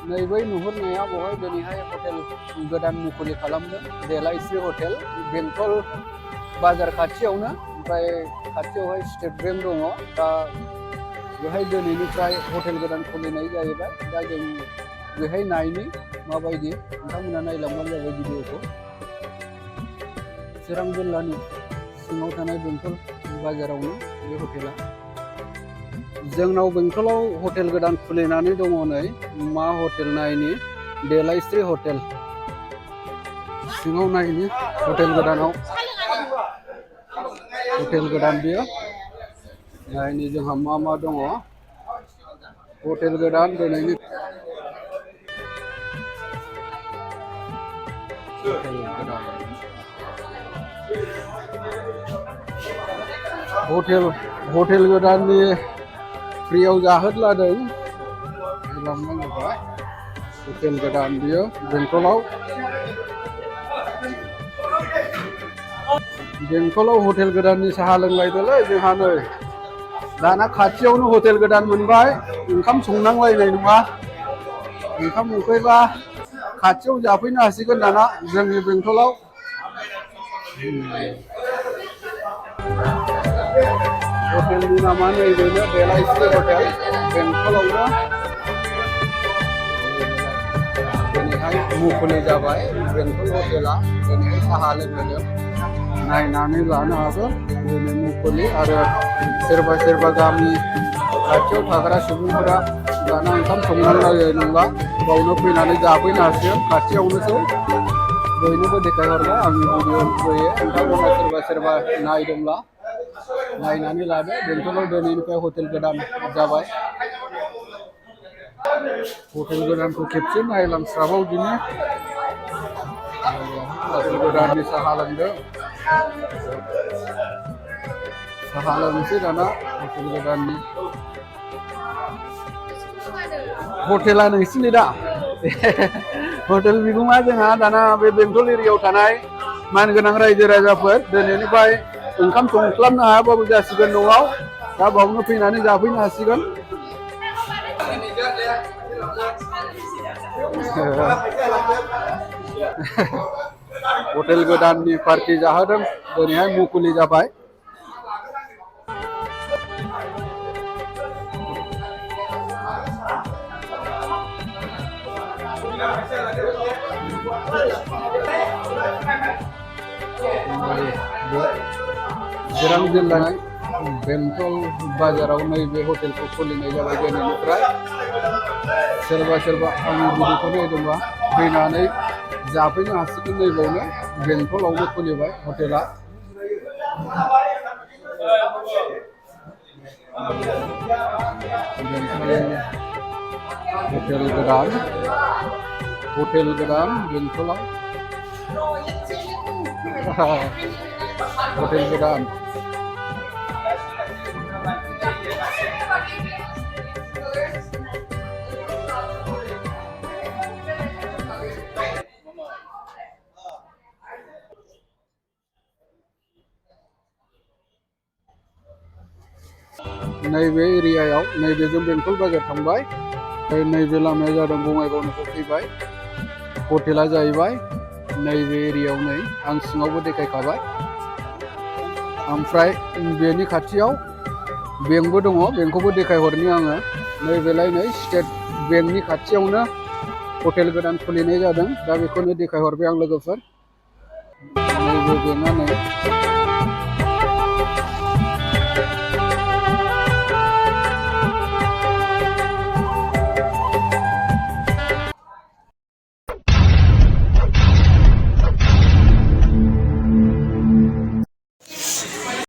नैबै नुहुरनाया बहाय दिनैहाय हटेल गोदान मुखुलि खालामदों देलायस्रि हटेल बेंटल बाजार खाथियावनो ओमफ्राय खाथियावहाय स्टेट बेंक दङ दा बेहाय दिनैनिफ्राय हटेल गोदान खुलिनाय जाहैबाय दा जों बेहाय नायनि माबायदि नोंथांमोना नायलांबानो जाबाय भिडिअखौ चिरां जिल्लानि सिङाव थानाय बेंटल बाजारावनो बे हटेला जोंनाव बेंटलाव हटेल गोदान खुलिनानै दङ नै मा हटेल नायनि देलायस्रि हटेल सिङाव नायनि हटेल गोदानाव हटेल गोदान बियो नायनि जोंहा मा दङ हटेल गोदान दिनैनि हटेल गोदाननि फ्रियाव जाहोदलादों हटेल गोदान बियो बेंटलाव हटेल गोदाननि साहा लोंलायदोलै जोंहा नै दाना खाथियावनो हटेल गोदान मोनबाय ओंखाम संनांलायनाय नङा ओंखाम उखैबा खाथियाव जाफैनो हासिगोन दाना जोंनि बेंटलाव हटेलनि नामा नैबेनो देलायस्रि हटेल बेंटलावनो दिनैहाय मुखुलि जाबाय बेंटल हटेला दिनैहाय साहा लोंहोदों नायनानै लानो हागोन दिनै मुखुलि आरो सोरबा गामि खाथियाव थाग्रा सुबुंफोरा दाना ओंखाम संनांलायनाय नंला बावनो फैनानै जाफैनो हासिगोन खाथियावनोसै बयनोबो देखायहरबाय आंनि भिडिअ थ्रुयै नोंथांमोना सोरबा नायदोंब्ला नायनानै लादो बेंटलाव दिनैनिफ्राय हटेल गोदान जाबाय हटेल गोदानखौ खेबसे नायलांस्राबाव दिनै हटेल गोदाननि साहा लोंदों साहा लोंनोसै दाना हटेल गोदाननि हटेला नोंसिनि दा हटेल बिगुमा जोंहा दाना बे बेंटल एरियायाव थानाय मानगोनां रायजो राजाफोर दिनैनिफ्राय ओंखाम संस्लाबनो हायाबाबो जासिगोन न'आव दा बावनो फैनानै जाफैनो हासिगोन हटेल गोदाननि पार्टि जाहोदों दिनैहाय मुखुलि जाबाय चिरां जिल्लानि बेंटल बाजाराव नैबे हटेलखौ खुलिनाय जाबाय दिनैनिफ्राय सोरबा आंनि भिडिअखौ नायदोंबा फैनानै जाफैनो हासिगोन नैबावनो बेंटलावनो खुलिबाय हटेला हटेल गोदान बेंटलाव हटेल गोदान नैबे एरियायाव नैबेजों बेंटल बाजार थांबाय नैबे लामाया जादों बङाइगावनिफ्राय फैबाय हटेला जाहैबाय नैबे एरियायाव नै आं सिङावबो देखायखाबाय ओमफ्राय बेनि खाथियाव बेंकबो दङ बेंकखौबो देखायहरनि आङो नैबेलाय नै स्टेट बेंकनि खाथियावनो हटेल गोदान खुलिनाय जादों दा बेखौनो देखायहरबाय आं लोगोफोर नैबे बेंकआ नै